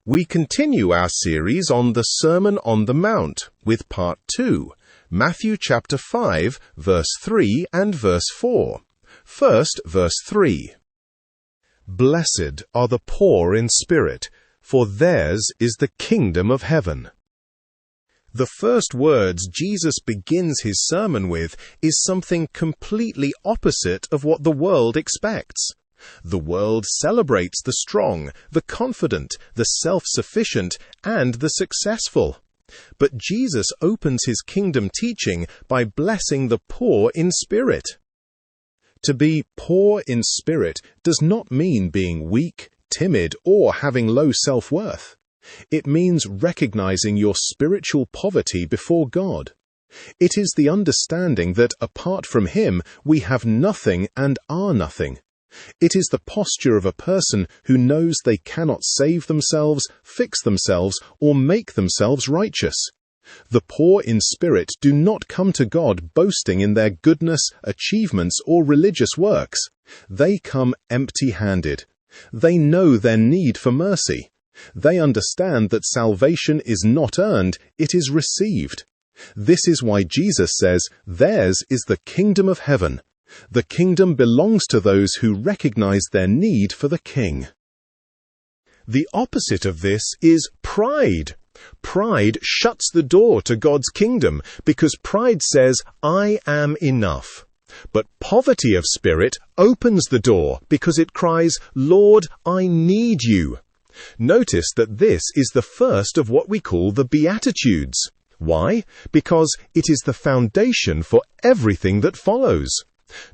We continue our series on the Sermon on the Mount with part 2, Matthew chapter 5, verse 3 and verse 4. First, verse 3. Blessed are the poor in spirit, for theirs is the kingdom of heaven. The first words Jesus begins his sermon with is something completely opposite of what the world expects. The world celebrates the strong, the confident, the self-sufficient, and the successful. But Jesus opens his kingdom teaching by blessing the poor in spirit. To be poor in spirit does not mean being weak, timid, or having low self-worth. It means recognizing your spiritual poverty before God. It is the understanding that apart from Him, we have nothing and are nothing. It is the posture of a person who knows they cannot save themselves, fix themselves, or make themselves righteous. The poor in spirit do not come to God boasting in their goodness, achievements, or religious works. They come empty-handed. They know their need for mercy. They understand that salvation is not earned, it is received. This is why Jesus says, "Theirs is the kingdom of heaven." The kingdom belongs to those who recognize their need for the King. The opposite of this is pride. Pride shuts the door to God's kingdom because pride says, "I am enough." But poverty of spirit opens the door because it cries, "Lord, I need you." Notice that this is the first of what we call the Beatitudes. Why? Because it is the foundation for everything that follows.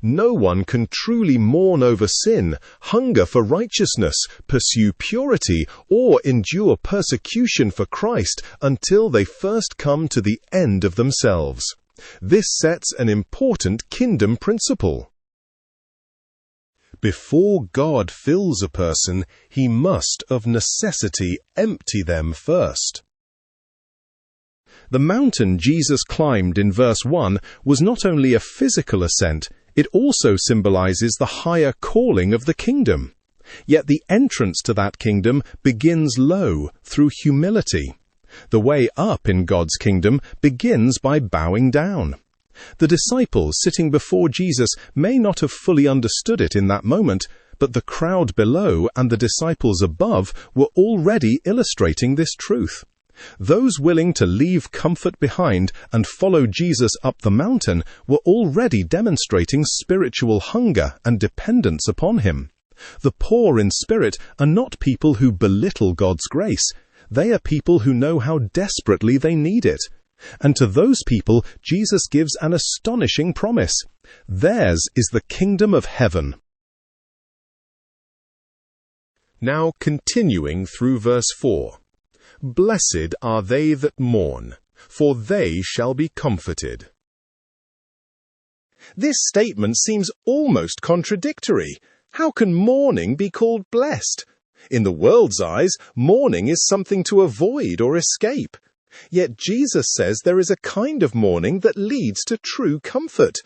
No one can truly mourn over sin, hunger for righteousness, pursue purity, or endure persecution for Christ until they first come to the end of themselves. This sets an important kingdom principle. Before God fills a person, He must of necessity empty them first. The mountain Jesus climbed in verse 1 was not only a physical ascent, it also symbolizes the higher calling of the kingdom. Yet the entrance to that kingdom begins low, through humility. The way up in God's kingdom begins by bowing down. The disciples sitting before Jesus may not have fully understood it in that moment, but the crowd below and the disciples above were already illustrating this truth. Those willing to leave comfort behind and follow Jesus up the mountain were already demonstrating spiritual hunger and dependence upon Him. The poor in spirit are not people who belittle God's grace. They are people who know how desperately they need it. And to those people, Jesus gives an astonishing promise. Theirs is the kingdom of heaven. Now continuing through verse 4. Blessed are they that mourn, for they shall be comforted. This statement seems almost contradictory. How can mourning be called blessed? In the world's eyes, mourning is something to avoid or escape. Yet Jesus says there is a kind of mourning that leads to true comfort.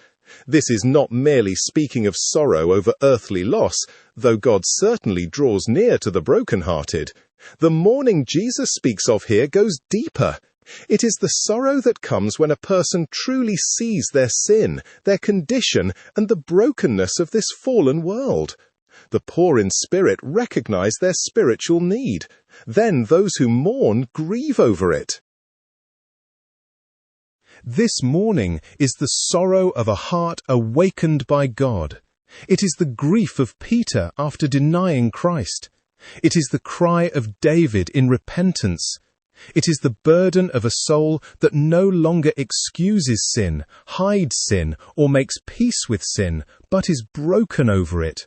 This is not merely speaking of sorrow over earthly loss, though God certainly draws near to the brokenhearted. The mourning Jesus speaks of here goes deeper. It is the sorrow that comes when a person truly sees their sin, their condition, and the brokenness of this fallen world. The poor in spirit recognize their spiritual need. Then those who mourn grieve over it. This mourning is the sorrow of a heart awakened by God. It is the grief of Peter after denying Christ. It is the cry of David in repentance. It is the burden of a soul that no longer excuses sin, hides sin, or makes peace with sin, but is broken over it.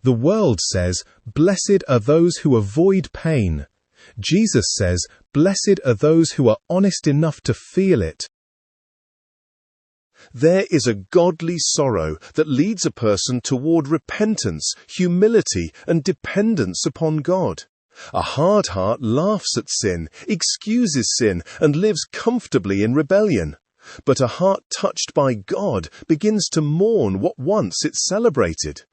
The world says, "Blessed are those who avoid pain." Jesus says, "Blessed are those who are honest enough to feel it." There is a godly sorrow that leads a person toward repentance, humility, and dependence upon God. A hard heart laughs at sin, excuses sin, and lives comfortably in rebellion. But a heart touched by God begins to mourn what once it celebrated.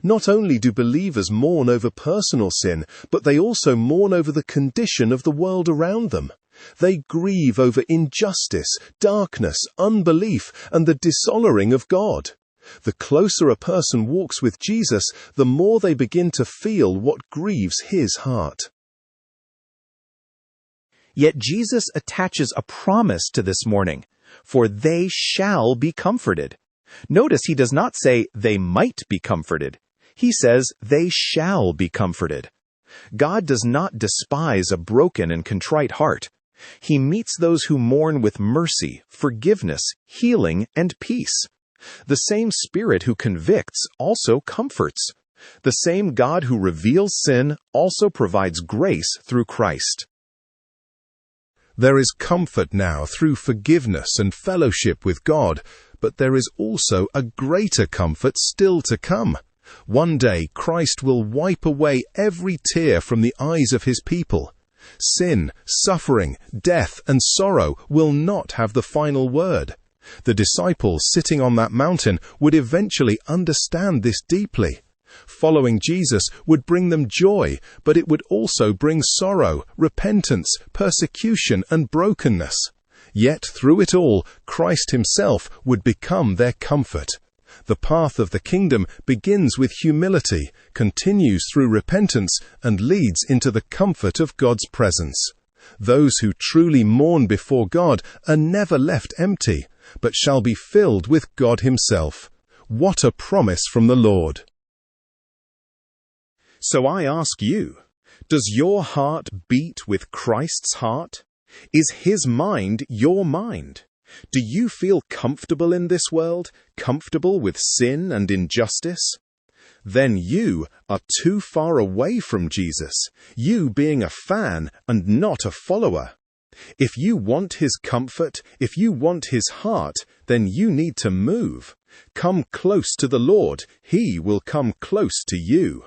Not only do believers mourn over personal sin, but they also mourn over the condition of the world around them. They grieve over injustice, darkness, unbelief, and the dishonoring of God. The closer a person walks with Jesus, the more they begin to feel what grieves his heart. Yet Jesus attaches a promise to this mourning, for they shall be comforted. Notice he does not say they might be comforted. He says they shall be comforted. God does not despise a broken and contrite heart. He meets those who mourn with mercy, forgiveness, healing, and peace. The same Spirit who convicts also comforts. The same God who reveals sin also provides grace through Christ. There is comfort now through forgiveness and fellowship with God, but there is also a greater comfort still to come. One day Christ will wipe away every tear from the eyes of his people. Sin, suffering, death, and sorrow will not have the final word. The disciples sitting on that mountain would eventually understand this deeply. Following Jesus would bring them joy, but it would also bring sorrow, repentance, persecution, and brokenness. Yet through it all, Christ himself would become their comfort. The path of the kingdom begins with humility, continues through repentance, and leads into the comfort of God's presence. Those who truly mourn before God are never left empty, but shall be filled with God himself. What a promise from the Lord! So I ask you, does your heart beat with Christ's heart? Is his mind your mind? Do you feel comfortable in this world, comfortable with sin and injustice? Then you are too far away from Jesus, you being a fan and not a follower. If you want his comfort, if you want his heart, then you need to move. Come close to the Lord, he will come close to you.